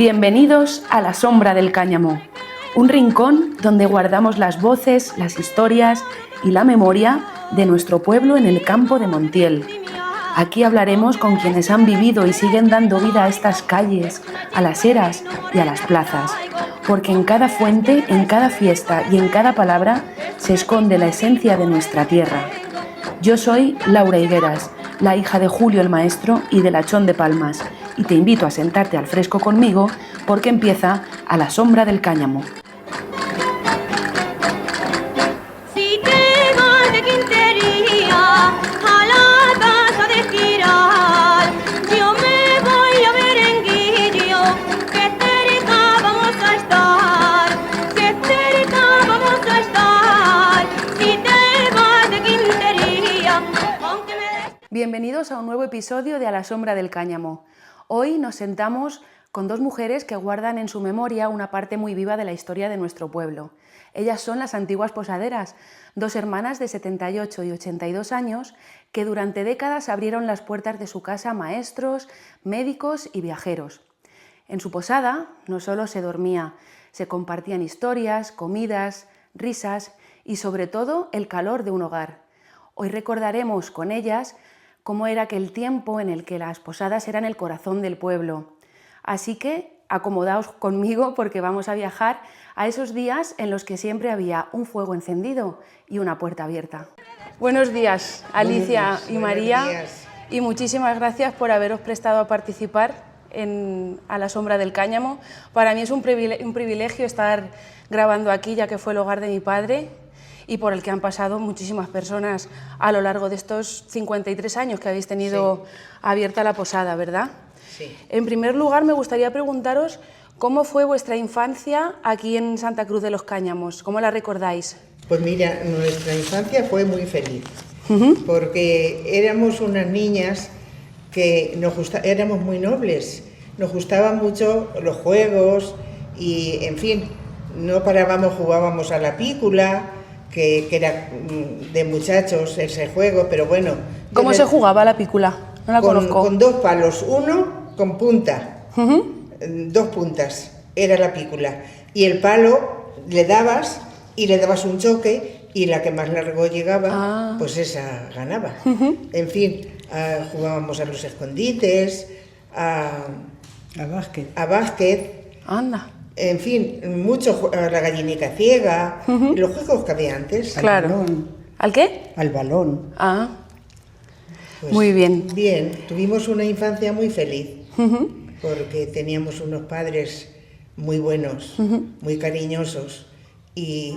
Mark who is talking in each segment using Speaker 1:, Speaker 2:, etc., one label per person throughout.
Speaker 1: Bienvenidos a la sombra del cáñamo, un rincón donde guardamos las voces, las historias y la memoria de nuestro pueblo en el campo de Montiel. Aquí hablaremos con quienes han vivido y siguen dando vida a estas calles, a las eras y a las plazas, porque en cada fuente, en cada fiesta y en cada palabra se esconde la esencia de nuestra tierra. Yo soy Laura Higueras, la hija de Julio el maestro y de Lachón de Palmas, y te invito a sentarte al fresco conmigo porque empieza A la sombra del cáñamo. Bienvenidos a un nuevo episodio de A la sombra del cáñamo. Hoy nos sentamos con dos mujeres que guardan en su memoria una parte muy viva de la historia de nuestro pueblo. Ellas son las antiguas posaderas, dos hermanas de 78 y 82 años que durante décadas abrieron las puertas de su casa a maestros, médicos y viajeros. En su posada no solo se dormía, se compartían historias, comidas, risas y sobre todo el calor de un hogar. Hoy recordaremos con ellas cómo era aquel tiempo en el que las posadas eran el corazón del pueblo. Así que acomodaos conmigo porque vamos a viajar a esos días en los que siempre había un fuego encendido y una puerta abierta. Buenos días, Alicia y María, y muchísimas gracias por haberos prestado a participar A la sombra del cáñamo. Para mí es un privilegio estar grabando aquí, ya que fue el hogar de mi padre y por el que han pasado muchísimas personas a lo largo de estos 53 años que habéis tenido abierta la posada, ¿verdad?
Speaker 2: Sí.
Speaker 1: En primer lugar, me gustaría preguntaros cómo fue vuestra infancia aquí en Santa Cruz de los Cáñamos, ¿cómo la recordáis?
Speaker 2: Pues mira, nuestra infancia fue muy feliz, porque éramos unas niñas que éramos muy nobles, nos gustaban mucho los juegos y, en fin, no parábamos, jugábamos a la pícula, que era de muchachos ese juego, pero bueno...
Speaker 1: ¿Cómo se jugaba la pícula? No la conozco.
Speaker 2: Con dos palos, uno con punta, dos puntas, era la pícula. Y el palo le dabas y le dabas un choque y la que más largo llegaba, pues esa ganaba. En fin, jugábamos a los escondites, a básquet.
Speaker 1: Anda.
Speaker 2: En fin, mucho, a la gallinica ciega, los juegos que había antes.
Speaker 1: Claro.
Speaker 3: Al balón.
Speaker 1: ¿Al qué?
Speaker 3: Al balón.
Speaker 2: Pues
Speaker 1: muy bien.
Speaker 2: Bien, tuvimos una infancia muy feliz, porque teníamos unos padres muy buenos, muy cariñosos y,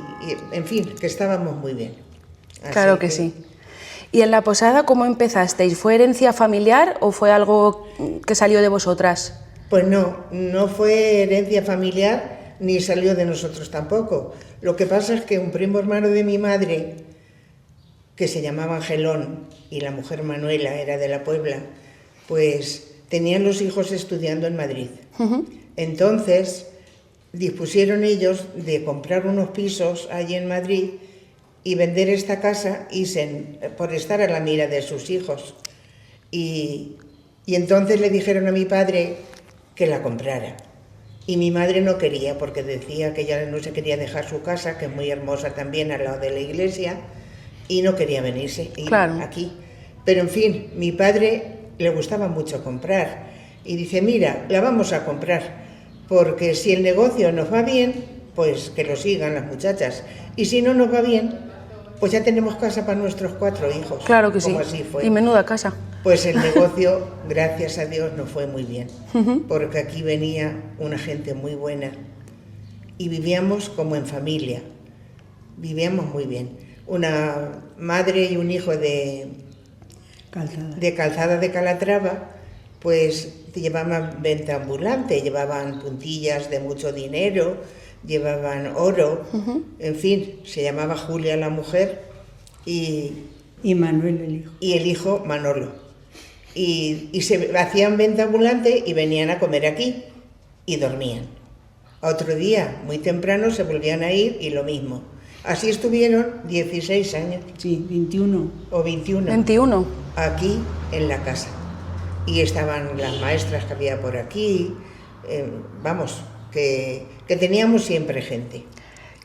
Speaker 2: en fin, que estábamos muy bien. Así
Speaker 1: Claro que sí. ¿Y en la posada cómo empezasteis? ¿Fue herencia familiar o fue algo que salió de vosotras?
Speaker 2: Pues no fue herencia familiar ni salió de nosotros tampoco. Lo que pasa es que un primo hermano de mi madre, que se llamaba Angelón, y la mujer Manuela era de la Puebla, pues tenían los hijos estudiando en Madrid. Entonces dispusieron ellos de comprar unos pisos allí en Madrid y vender esta casa por estar a la mira de sus hijos. Y entonces le dijeron a mi padre que la comprara. Y mi madre no quería, porque decía que ella no se quería dejar su casa, que es muy hermosa también al lado de la iglesia, y no quería venirse aquí. Pero en fin, mi padre le gustaba mucho comprar y dice, mira, la vamos a comprar, porque si el negocio nos va bien, pues que lo sigan las muchachas, y si no nos va bien, pues ya tenemos casa para nuestros 4 hijos.
Speaker 1: Claro que sí.
Speaker 2: Como así fue.
Speaker 1: Y menuda casa.
Speaker 2: Pues el negocio, gracias a Dios, nos fue muy bien, porque aquí venía una gente muy buena y vivíamos como en familia, vivíamos muy bien. Una madre y un hijo de Calzada de Calatrava, pues llevaban venta ambulante, llevaban puntillas de mucho dinero, llevaban oro, en fin, se llamaba Julia la mujer y
Speaker 3: Manuel el hijo.
Speaker 2: Y el hijo Manolo. Y se hacían venta ambulante y venían a comer aquí y dormían. Otro día, muy temprano, se volvían a ir y lo mismo. Así estuvieron 16 años.
Speaker 3: Sí, 21.
Speaker 2: O 21.
Speaker 1: 21.
Speaker 2: Aquí en la casa. Y estaban las maestras que había por aquí, vamos, que teníamos siempre gente.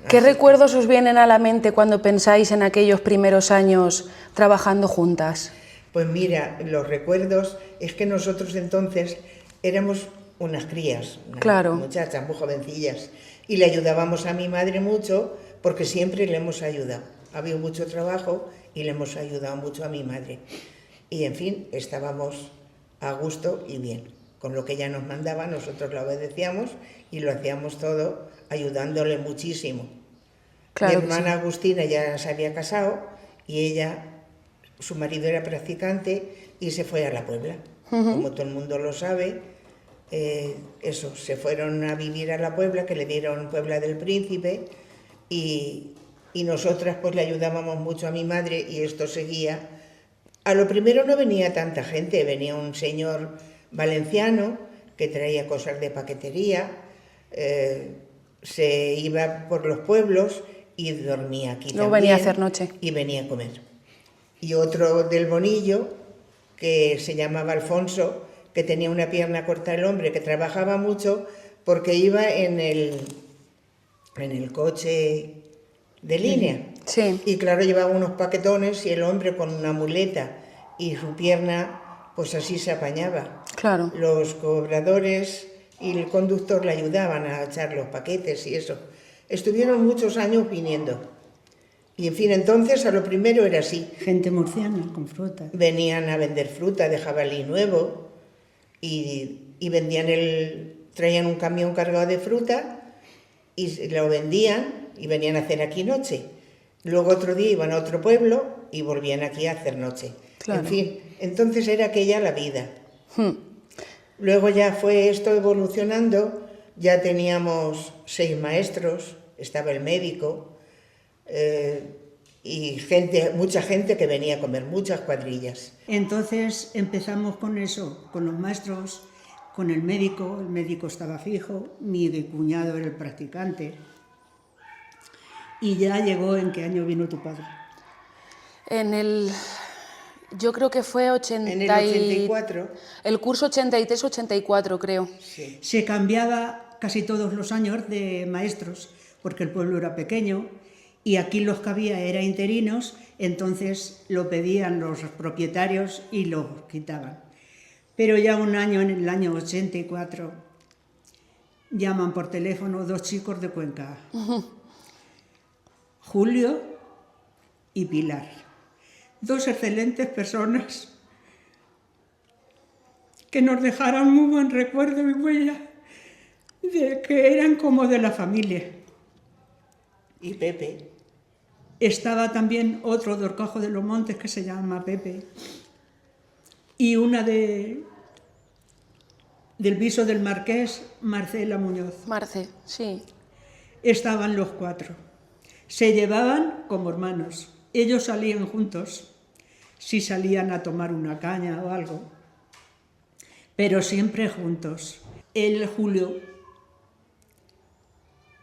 Speaker 1: ¿Qué
Speaker 2: Así
Speaker 1: recuerdos os vienen a la mente cuando pensáis en aquellos primeros años trabajando juntas?
Speaker 2: Pues mira, los recuerdos es que nosotros entonces éramos unas crías, unas
Speaker 1: Claro.
Speaker 2: muchachas muy jovencillas, y le ayudábamos a mi madre mucho porque siempre le hemos ayudado. Ha habido mucho trabajo y le hemos ayudado mucho a mi madre. Y en fin, estábamos a gusto y bien. Con lo que ella nos mandaba, nosotros la obedecíamos y lo hacíamos todo ayudándole muchísimo.
Speaker 1: Claro
Speaker 2: Mi
Speaker 1: que
Speaker 2: hermana
Speaker 1: sí.
Speaker 2: Agustina ya se había casado y ella, su marido era practicante y se fue a la Puebla. Como todo el mundo lo sabe, se fueron a vivir a la Puebla, que le dieron Puebla del Príncipe, y nosotras pues le ayudábamos mucho a mi madre y esto seguía. A lo primero no venía tanta gente, venía un señor valenciano que traía cosas de paquetería, se iba por los pueblos y dormía aquí
Speaker 1: Luego
Speaker 2: también.
Speaker 1: venía a hacer noche.
Speaker 2: Y venía a comer. Y otro del Bonillo, que se llamaba Alfonso, que tenía una pierna corta el hombre, que trabajaba mucho porque iba en el coche de línea.
Speaker 1: Sí.
Speaker 2: Y claro, llevaba unos paquetones y el hombre con una muleta y su pierna, pues así se apañaba.
Speaker 1: Claro.
Speaker 2: Los cobradores y el conductor le ayudaban a echar los paquetes y eso. Estuvieron muchos años viniendo. Y en fin, entonces a lo primero era así.
Speaker 3: Gente murciana con fruta.
Speaker 2: Venían a vender fruta de jabalí nuevo y vendían traían un camión cargado de fruta y lo vendían y venían a hacer aquí noche. Luego otro día iban a otro pueblo y volvían aquí a hacer noche.
Speaker 1: Claro.
Speaker 2: En fin, entonces era aquella la vida. Luego ya fue esto evolucionando, ya teníamos 6 maestros, estaba el médico y mucha gente que venía a comer, muchas cuadrillas.
Speaker 3: Entonces empezamos con eso, con los maestros, con el médico estaba fijo, mi cuñado era el practicante. Y ya llegó, ¿en qué año vino tu padre?
Speaker 1: Yo creo que fue 80
Speaker 2: En el 84.
Speaker 1: El curso 83-84, creo.
Speaker 2: Sí.
Speaker 3: Se cambiaba casi todos los años de maestros, porque el pueblo era pequeño y aquí los que había eran interinos, entonces lo pedían los propietarios y lo quitaban. Pero ya un año, en el año 84, llaman por teléfono 2 chicos de Cuenca, Julio y Pilar, 2 excelentes personas que nos dejaron muy buen recuerdo y huella de que eran como de la familia.
Speaker 2: Y Pepe.
Speaker 3: Estaba también otro de Horcajo de los Montes que se llama Pepe y una del Viso del Marqués, Marcela Muñoz.
Speaker 1: Marce, sí.
Speaker 3: Estaban los 4. Se llevaban como hermanos. Ellos salían juntos, si salían a tomar una caña o algo, pero siempre juntos. El Julio,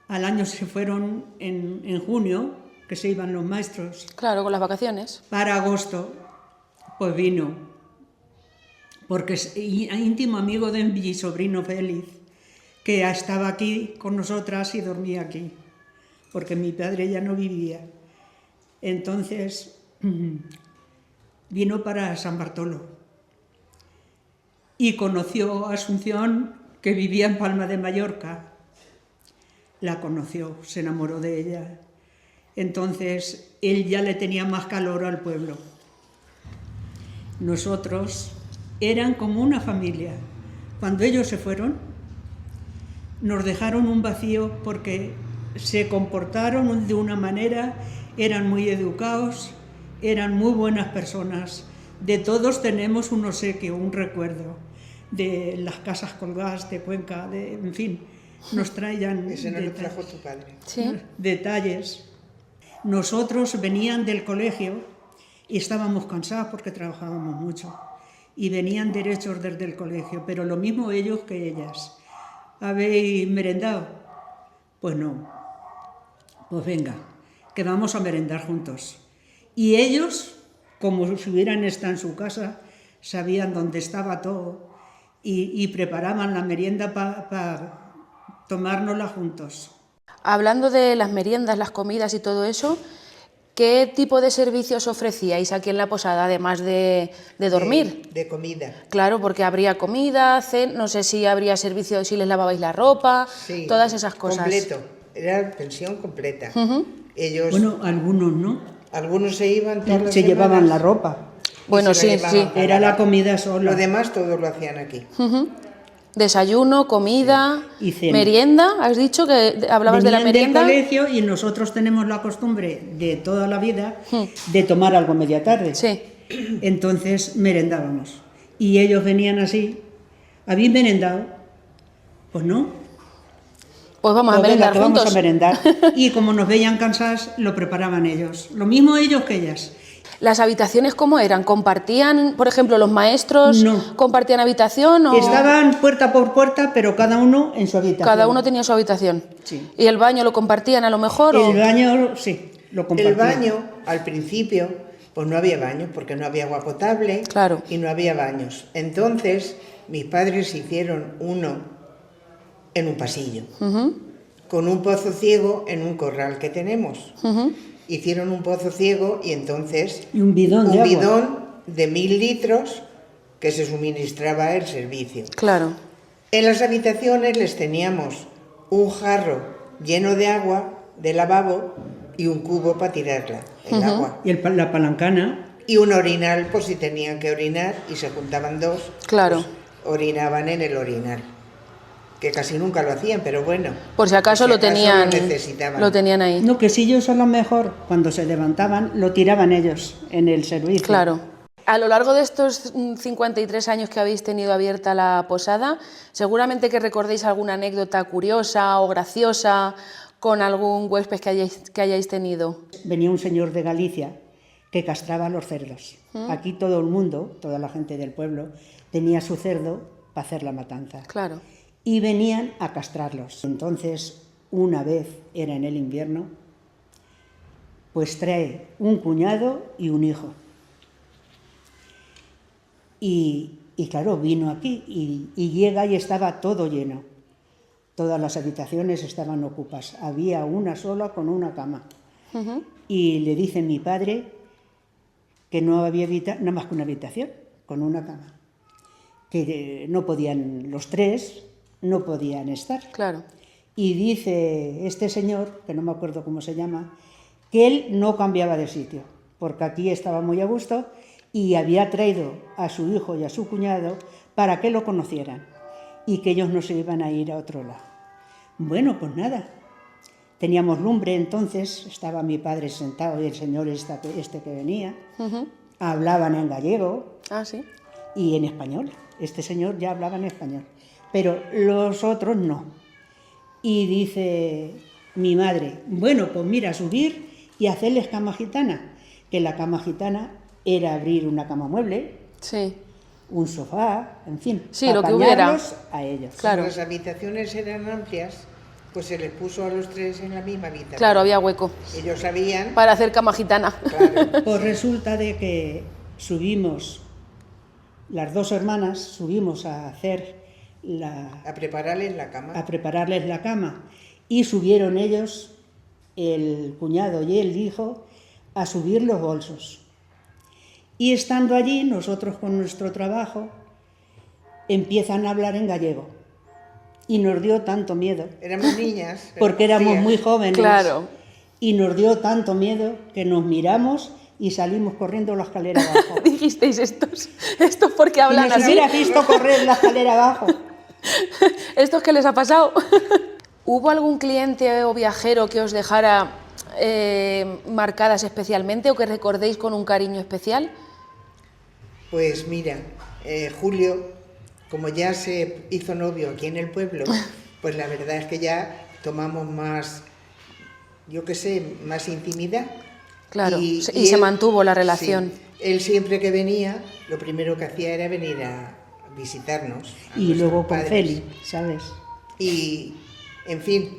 Speaker 3: al año se fueron en junio, que se iban los maestros.
Speaker 1: Claro, con las vacaciones.
Speaker 3: Para agosto, pues vino, porque es íntimo amigo de mi sobrino Félix, que estaba aquí con nosotras y dormía aquí, porque mi padre ya no vivía. Entonces vino para San Bartolo y conoció a Asunción, que vivía en Palma de Mallorca. La conoció, se enamoró de ella. Entonces él ya le tenía más calor al pueblo. Nosotros eran como una familia. Cuando ellos se fueron, nos dejaron un vacío porque se comportaron de una manera, eran muy educados, eran muy buenas personas. De todos tenemos un obsequio, un recuerdo, de las casas colgadas de Cuenca, en fin, nos traían
Speaker 2: Ese no lo trajo tu padre.
Speaker 1: Sí.
Speaker 3: detalles. Nosotros venían del colegio y estábamos cansados porque trabajábamos mucho y venían derechos desde el colegio, pero lo mismo ellos que ellas. ¿Habéis merendado? Pues no. Pues venga, que vamos a merendar juntos. Y ellos, como si hubieran estado en su casa, sabían dónde estaba todo y preparaban la merienda para tomárnosla juntos.
Speaker 1: Hablando de las meriendas, las comidas y todo eso, ¿qué tipo de servicios ofrecíais aquí en la posada, además de dormir?
Speaker 2: De comida.
Speaker 1: Claro, porque habría comida, no sé si habría servicio, si les lavabais la ropa,
Speaker 2: Sí,
Speaker 1: todas esas cosas.
Speaker 2: Completo, era pensión completa. Ellos,
Speaker 3: Bueno, algunos no.
Speaker 2: algunos se iban todas las
Speaker 3: Se llevaban
Speaker 2: semanas
Speaker 3: la ropa.
Speaker 2: y
Speaker 1: Bueno,
Speaker 2: se la
Speaker 1: sí,
Speaker 2: llevaban
Speaker 1: sí.
Speaker 2: para
Speaker 3: Era la
Speaker 2: abajo.
Speaker 3: comida sola.
Speaker 2: Lo demás todo lo hacían aquí.
Speaker 1: Desayuno, comida,
Speaker 3: Y cena.
Speaker 1: merienda, has dicho que hablabas de la
Speaker 3: Venían
Speaker 1: merienda.
Speaker 3: del colegio y nosotros tenemos la costumbre de toda la vida de tomar algo media tarde.
Speaker 1: Sí,
Speaker 3: Entonces merendábamos. Y ellos venían así. ¿Habéis merendado? Pues no.
Speaker 1: pues vamos a
Speaker 3: Pues venga,
Speaker 1: merendar
Speaker 3: que
Speaker 1: juntos.
Speaker 3: vamos a merendar. Y como nos veían cansadas, lo preparaban ellos. Lo mismo ellos que ellas.
Speaker 1: ¿Las habitaciones cómo eran? ¿Compartían, por ejemplo, los maestros
Speaker 3: No.
Speaker 1: compartían habitación o
Speaker 3: Estaban puerta por puerta, pero cada uno en su habitación.
Speaker 1: cada uno tenía su habitación?
Speaker 3: Sí.
Speaker 1: ¿Y el baño lo compartían a lo mejor? o-
Speaker 3: El baño, sí, lo compartían.
Speaker 2: El baño, al principio, pues no había baño, porque no había agua potable
Speaker 1: Claro.
Speaker 2: y no había baños. Entonces, mis padres hicieron uno en un pasillo, con un pozo ciego en un corral que tenemos. Hicieron un pozo ciego y entonces
Speaker 3: Y un bidón de agua.
Speaker 2: bidón de 1000 litros que se suministraba el servicio.
Speaker 1: Claro.
Speaker 2: En las habitaciones les teníamos un jarro lleno de agua de lavabo y un cubo para tirarla, el agua.
Speaker 3: Y la palancana.
Speaker 2: Y un orinal por si tenían que orinar y se juntaban dos.
Speaker 1: Claro.
Speaker 2: Pues, orinaban en el orinal. Que casi nunca lo hacían, pero bueno.
Speaker 1: Por si acaso lo tenían,
Speaker 2: necesitaban.
Speaker 1: lo tenían ahí.
Speaker 3: No, que si ellos a lo mejor, cuando se levantaban, lo tiraban ellos en el servicio.
Speaker 1: Claro. A lo largo de estos 53 años que habéis tenido abierta la posada, seguramente que recordéis alguna anécdota curiosa o graciosa con algún huésped que hayáis tenido.
Speaker 3: Venía un señor de Galicia que castraba a los cerdos. Aquí todo el mundo, toda la gente del pueblo, tenía su cerdo para hacer la matanza.
Speaker 1: Claro.
Speaker 3: Y venían a castrarlos. Entonces, una vez, era en el invierno, pues trae un cuñado y un hijo. Y claro, vino aquí y llega y estaba todo lleno. Todas las habitaciones estaban ocupadas. Había una sola con una cama. Y le dice mi padre que no había nada más que una habitación con una cama. Que no podían, los tres no podían estar.
Speaker 1: Claro.
Speaker 3: Y dice este señor, que no me acuerdo cómo se llama, que él no cambiaba de sitio, porque aquí estaba muy a gusto y había traído a su hijo y a su cuñado para que lo conocieran y que ellos no se iban a ir a otro lado. Bueno, pues nada, teníamos lumbre entonces, estaba mi padre sentado y el señor este que venía, hablaban en gallego
Speaker 1: Ah, sí.
Speaker 3: y en español. Este señor ya hablaba en español, pero los otros no. Y dice mi madre, bueno, pues mira, subir y hacerles cama gitana, que la cama gitana era abrir una cama mueble,
Speaker 1: Sí.
Speaker 3: un sofá, en fin,
Speaker 1: Sí, lo que hubiera.
Speaker 3: apañarlos a ellos.
Speaker 1: Claro.
Speaker 2: Las habitaciones eran amplias, pues se les puso a los tres en la misma habitación.
Speaker 1: Claro, había hueco
Speaker 2: Ellos sabían.
Speaker 1: para hacer cama gitana.
Speaker 2: Claro,
Speaker 3: Pues resulta de que subimos, las dos hermanas subimos a hacer
Speaker 2: a prepararles la cama.
Speaker 3: a prepararles la cama y subieron ellos, el cuñado y el hijo, a subir los bolsos. Y estando allí, nosotros con nuestro trabajo, empiezan a hablar en gallego. Y nos dio tanto miedo,
Speaker 2: Éramos niñas.
Speaker 3: porque éramos
Speaker 2: tías.
Speaker 3: muy jóvenes.
Speaker 1: Claro.
Speaker 3: Y nos dio tanto miedo que nos miramos y salimos corriendo la escalera abajo.
Speaker 1: Dijisteis estos porque
Speaker 3: Y
Speaker 1: hablan
Speaker 3: nos
Speaker 1: así.
Speaker 3: hubiera visto correr la escalera abajo.
Speaker 1: ¿Estos qué les ha pasado? ¿Hubo algún cliente o viajero que os dejara marcadas especialmente o que recordéis con un cariño especial?
Speaker 2: Pues mira, Julio, como ya se hizo novio aquí en el pueblo, pues la verdad es que ya tomamos más, yo qué sé, más intimidad.
Speaker 1: Claro, y se
Speaker 2: él-
Speaker 1: mantuvo la relación.
Speaker 2: sí, él siempre que venía, lo primero que hacía era venir a visitarnos. a
Speaker 3: Y
Speaker 2: nuestros
Speaker 3: luego con
Speaker 2: padres.
Speaker 3: Feli, ¿sabes?
Speaker 2: Y, en fin,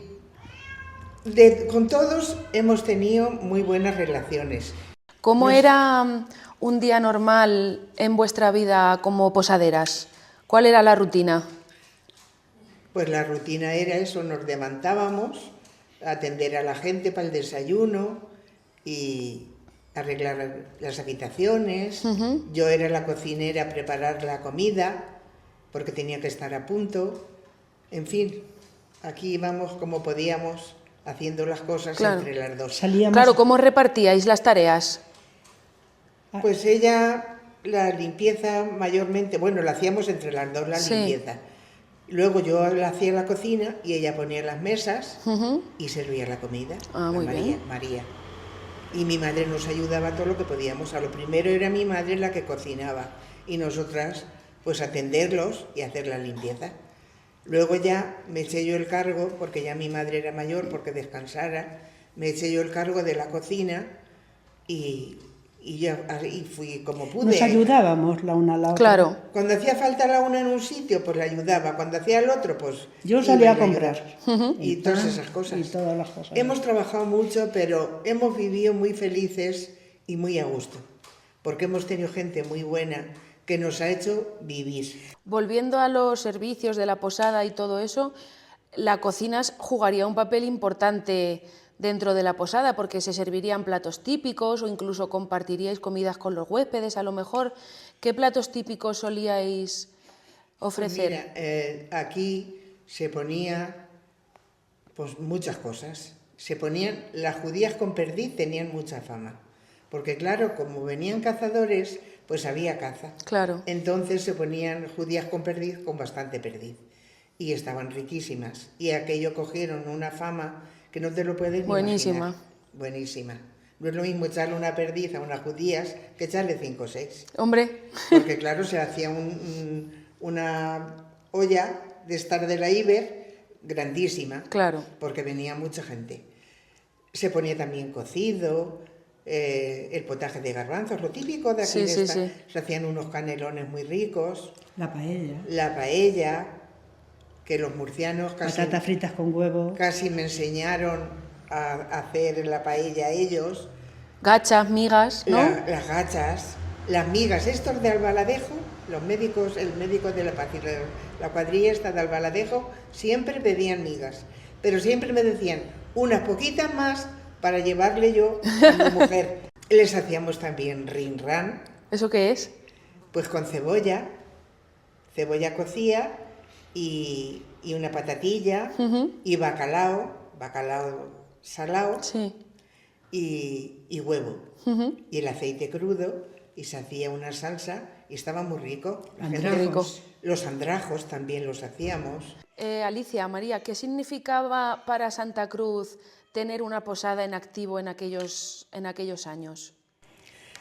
Speaker 2: con todos hemos tenido muy buenas relaciones.
Speaker 1: ¿Cómo era un día normal en vuestra vida como posaderas? ¿Cuál era la rutina?
Speaker 2: Pues la rutina era eso, nos levantábamos, atender a la gente para el desayuno y arreglar las habitaciones. Yo era la cocinera, preparar la comida, porque tenía que estar a punto. En fin, aquí íbamos como podíamos, haciendo las cosas entre las dos.
Speaker 3: Salíamos...
Speaker 1: Claro, ¿cómo repartíais las tareas?
Speaker 2: Pues ella, la limpieza mayormente, bueno, la hacíamos entre las dos la
Speaker 1: Sí.
Speaker 2: limpieza. Luego yo la hacía la cocina y ella ponía las mesas y servía la comida.
Speaker 1: Ah, muy bien.
Speaker 2: María. Y mi madre nos ayudaba todo lo que podíamos. A lo primero era mi madre la que cocinaba y nosotras pues atenderlos y hacer la limpieza. Luego ya me eché yo el cargo, porque ya mi madre era mayor, porque descansara, me eché yo el cargo de la cocina y fui como pude.
Speaker 3: Nos ayudábamos la una a la otra.
Speaker 1: Claro.
Speaker 2: Cuando hacía falta la una en un sitio, pues la ayudaba. Cuando hacía el otro, pues...
Speaker 3: Yo
Speaker 2: iba
Speaker 3: salía
Speaker 2: y
Speaker 3: a
Speaker 2: la
Speaker 3: comprar.
Speaker 2: ayudaba. Y
Speaker 3: El
Speaker 2: todas
Speaker 3: pan
Speaker 2: esas cosas.
Speaker 3: Y todas las cosas.
Speaker 2: Hemos trabajado mucho, pero hemos vivido muy felices y muy a gusto. Porque hemos tenido gente muy buena que nos ha hecho vivir.
Speaker 1: Volviendo a los servicios de la posada y todo eso, la cocina jugaría un papel importante dentro de la posada, porque se servirían platos típicos o incluso compartiríais comidas con los huéspedes, a lo mejor. ¿Qué platos típicos solíais ofrecer?
Speaker 2: Pues mira, aquí se ponía pues muchas cosas. Se ponían, las judías con perdiz tenían mucha fama, porque claro, como venían cazadores, pues había caza.
Speaker 1: Claro.
Speaker 2: Entonces se ponían judías con perdiz, con bastante perdiz, y estaban riquísimas. Y aquello cogieron una fama que no te lo puedes ni
Speaker 1: Buenísima.
Speaker 2: imaginar. Buenísima. No es lo mismo echarle una perdiz a unas judías que echarle 5 o 6.
Speaker 1: Hombre,
Speaker 2: Porque claro, se hacía una olla de estar de la Iber grandísima,
Speaker 1: claro.
Speaker 2: porque venía mucha gente. Se ponía también cocido, el potaje de garbanzos, lo típico de aquí.
Speaker 1: Sí,
Speaker 2: de
Speaker 1: sí,
Speaker 2: esta.
Speaker 1: sí.
Speaker 2: Se hacían unos canelones muy ricos,
Speaker 3: La paella.
Speaker 2: la paella, que los murcianos
Speaker 3: Patatas fritas con huevo.
Speaker 2: casi me enseñaron a hacer la paella ellos.
Speaker 1: Gachas, migas, ¿no?
Speaker 2: Las gachas, las migas, estos de Albaladejo, los médicos, el médico de la cuadrilla esta de Albaladejo, siempre pedían migas, pero siempre me decían unas poquitas más para llevarle yo a mi mujer. Les hacíamos también rinran,
Speaker 1: ¿Eso qué es?
Speaker 2: pues con cebolla cocida y una patatilla y bacalao salado.
Speaker 1: Sí.
Speaker 2: Y huevo y el aceite crudo, y se hacía una salsa y estaba muy rico.
Speaker 3: Andrajos.
Speaker 2: Los andrajos también los hacíamos.
Speaker 1: Alicia, María, ¿qué significaba para Santa Cruz tener una posada en activo en aquellos años?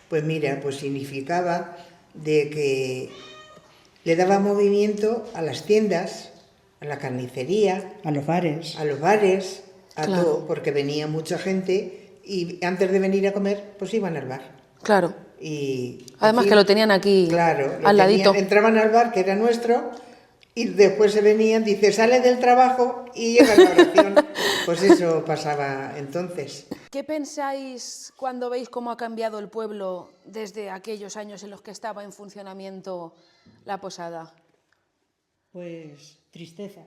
Speaker 2: Pues mira, pues significaba de que le daba movimiento a las tiendas, a la carnicería,
Speaker 3: A los bares.
Speaker 2: a los bares, a
Speaker 1: Claro.
Speaker 2: todo, porque venía mucha gente y antes de venir a comer, pues iban al bar.
Speaker 1: Claro.
Speaker 2: Y
Speaker 1: Además
Speaker 2: aquí,
Speaker 1: que lo tenían aquí,
Speaker 2: claro,
Speaker 1: al ladito.
Speaker 2: Entraban al bar, que era nuestro, y después se venían, dice, sale del trabajo y llega la oración. Pues eso pasaba entonces.
Speaker 1: ¿Qué pensáis cuando veis cómo ha cambiado el pueblo desde aquellos años en los que estaba en funcionamiento la posada?
Speaker 3: Pues tristeza.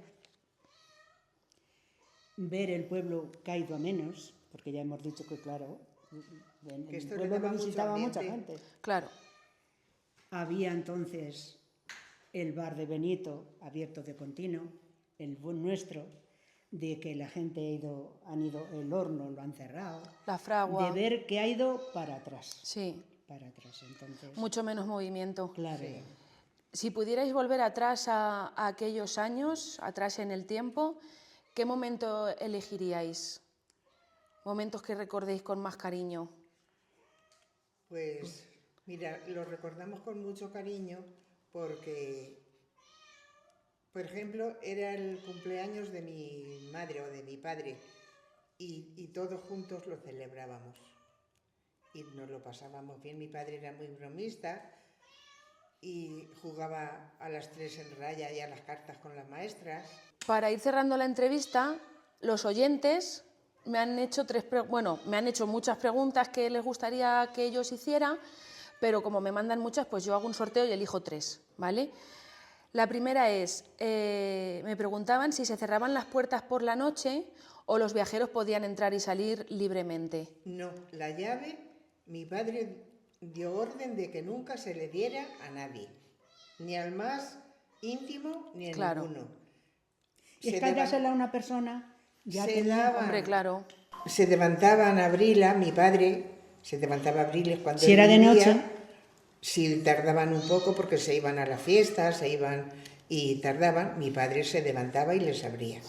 Speaker 3: Ver el pueblo caído a menos, porque ya hemos dicho que, claro, en
Speaker 2: Que
Speaker 3: el
Speaker 2: esto le
Speaker 3: pueblo
Speaker 2: daba
Speaker 3: lo
Speaker 2: mucho
Speaker 3: visitaba mucha
Speaker 2: ambiente.
Speaker 3: gente.
Speaker 1: Claro.
Speaker 3: Había entonces el bar de Benito abierto de continuo, el buen nuestro, de que la gente han ido, el horno lo han cerrado,
Speaker 1: La fragua.
Speaker 3: de ver que ha ido para atrás.
Speaker 1: Sí.
Speaker 3: Para atrás, entonces.
Speaker 1: Mucho menos movimiento.
Speaker 3: Claro.
Speaker 1: Si pudierais volver atrás a aquellos años, atrás en el tiempo, ¿qué momento elegiríais? Momentos que recordéis con más cariño.
Speaker 2: Pues mira, lo recordamos con mucho cariño porque, por ejemplo, era el cumpleaños de mi madre o de mi padre y todos juntos lo celebrábamos y nos lo pasábamos bien. Mi padre era muy bromista y jugaba a las 3 en raya y a las cartas con las maestras.
Speaker 1: Para ir cerrando la entrevista, los oyentes me han hecho muchas preguntas que les gustaría que ellos hicieran, pero como me mandan muchas, pues yo hago un sorteo y elijo 3, ¿vale? La primera es, me preguntaban si se cerraban las puertas por la noche o los viajeros podían entrar y salir libremente.
Speaker 2: No, la llave, mi padre dio orden de que nunca se le diera a nadie, ni al más íntimo ni a
Speaker 1: Claro.
Speaker 2: ninguno.
Speaker 3: Es que dársela a una persona ya
Speaker 2: se
Speaker 3: tenía...
Speaker 2: daban,
Speaker 1: Hombre, claro.
Speaker 2: se levantaban a abrirla, mi padre se levantaba a abrirles cuando
Speaker 3: Si
Speaker 2: él
Speaker 3: era de
Speaker 2: vivía,
Speaker 3: noche.
Speaker 2: si tardaban un poco porque se iban a la fiesta, se iban y tardaban, mi padre se levantaba y les abría.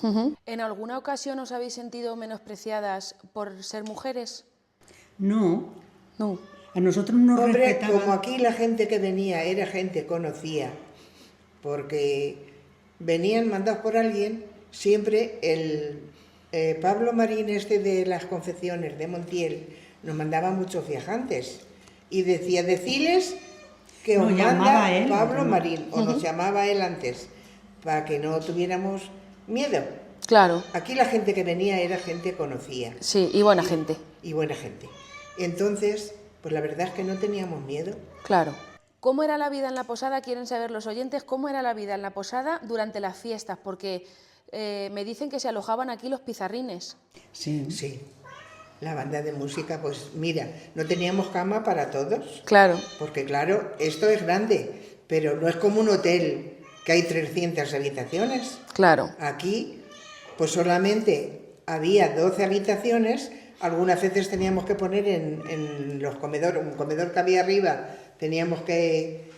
Speaker 1: ¿En alguna ocasión os habéis sentido menospreciadas por ser mujeres?
Speaker 3: No,
Speaker 1: No.
Speaker 3: a nosotros nos
Speaker 2: Hombre,
Speaker 3: respetaban.
Speaker 2: como aquí la gente que venía era gente conocida, porque venían mandados por alguien, siempre el Pablo Marín de las confecciones de Montiel nos mandaba muchos viajantes y decía, deciles que os
Speaker 3: Nos llamaba
Speaker 2: manda
Speaker 3: él,
Speaker 2: Pablo
Speaker 3: ¿no?
Speaker 2: Marín, o nos llamaba él antes, para que no tuviéramos miedo.
Speaker 1: Claro,
Speaker 2: Aquí la gente que venía era gente conocida
Speaker 1: sí, y buena gente.
Speaker 2: y buena gente. Entonces, pues la verdad es que no teníamos miedo.
Speaker 1: Claro. ¿Cómo era la vida en la posada? Quieren saber los oyentes cómo era la vida en la posada durante las fiestas, porque me dicen que se alojaban aquí los pizarrines.
Speaker 3: Sí.
Speaker 2: Sí, la banda de música, pues mira, no teníamos cama para todos,
Speaker 1: Claro,
Speaker 2: porque claro, esto es grande, pero no es como un hotel que hay 300 habitaciones.
Speaker 1: claro.
Speaker 2: Aquí, pues solamente había 12 habitaciones, algunas veces teníamos que poner en los comedores, un comedor que había arriba, teníamos que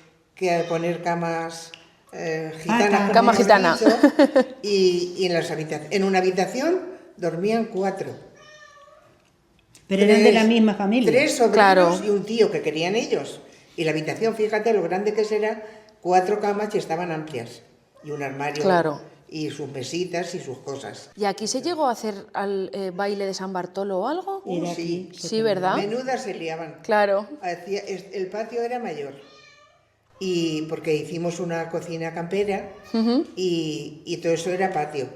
Speaker 2: poner camas gitanas, como
Speaker 1: Cama
Speaker 2: hemos
Speaker 1: gitana.
Speaker 2: dicho, y en una habitación dormían 4.
Speaker 3: Pero eran de la misma familia.
Speaker 2: 3 sobrinos
Speaker 1: Claro.
Speaker 2: y un tío que querían ellos. Y la habitación, fíjate lo grande que será, 4 camas y estaban amplias. Y un armario.
Speaker 1: Claro.
Speaker 2: Y sus mesitas y sus cosas.
Speaker 1: ¿Y aquí se llegó a hacer al baile de San Bartolo o algo?
Speaker 3: Era
Speaker 2: Sí.
Speaker 3: aquí,
Speaker 1: Sí, ¿verdad?
Speaker 2: Menudas se liaban.
Speaker 1: Claro.
Speaker 2: El patio era mayor. Y porque hicimos una cocina campera y todo eso era patio.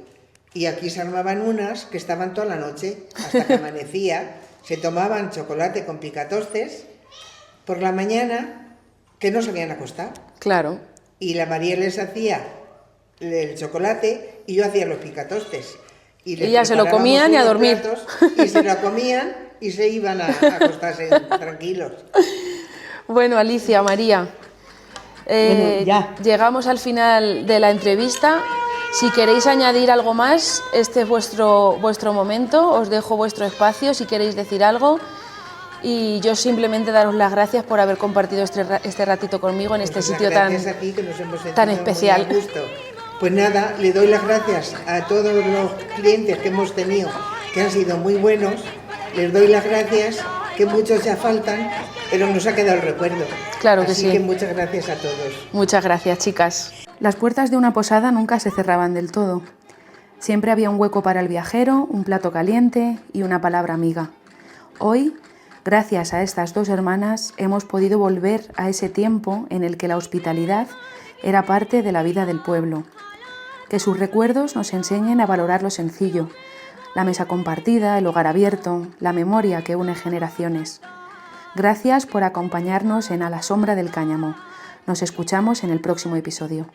Speaker 2: Y aquí se armaban unas que estaban toda la noche, hasta que amanecía. Se tomaban chocolate con picatostes por la mañana, que no se habían acostado.
Speaker 1: Claro.
Speaker 2: Y la María les hacía el chocolate y yo hacía los picatostes. Les
Speaker 1: Y ya se lo
Speaker 2: preparábamos
Speaker 1: comían y a
Speaker 2: unos
Speaker 1: dormir.
Speaker 2: platos y se lo comían y se iban a acostarse tranquilos.
Speaker 1: Bueno, Alicia, María,
Speaker 3: Bueno, ya.
Speaker 1: llegamos al final de la entrevista. Si queréis añadir algo más, este es vuestro momento, os dejo vuestro espacio si queréis decir algo. Y yo simplemente daros las gracias por haber compartido este ratito conmigo en este
Speaker 2: Pues
Speaker 1: sitio
Speaker 2: gracias a ti, que nos hemos sentido
Speaker 1: tan
Speaker 2: muy
Speaker 1: especial.
Speaker 2: a gusto. Pues nada, le doy las gracias a todos los clientes que hemos tenido, que han sido muy buenos. Les doy las gracias, que muchos ya faltan, pero nos ha quedado el recuerdo.
Speaker 1: Claro que
Speaker 2: Así
Speaker 1: sí.
Speaker 2: que muchas gracias a todos.
Speaker 1: Muchas gracias, chicas. Las puertas de una posada nunca se cerraban del todo. Siempre había un hueco para el viajero, un plato caliente y una palabra amiga. Hoy, gracias a estas dos hermanas, hemos podido volver a ese tiempo en el que la hospitalidad era parte de la vida del pueblo. Que sus recuerdos nos enseñen a valorar lo sencillo, la mesa compartida, el hogar abierto, la memoria que une generaciones. Gracias por acompañarnos en A la sombra del cáñamo. Nos escuchamos en el próximo episodio.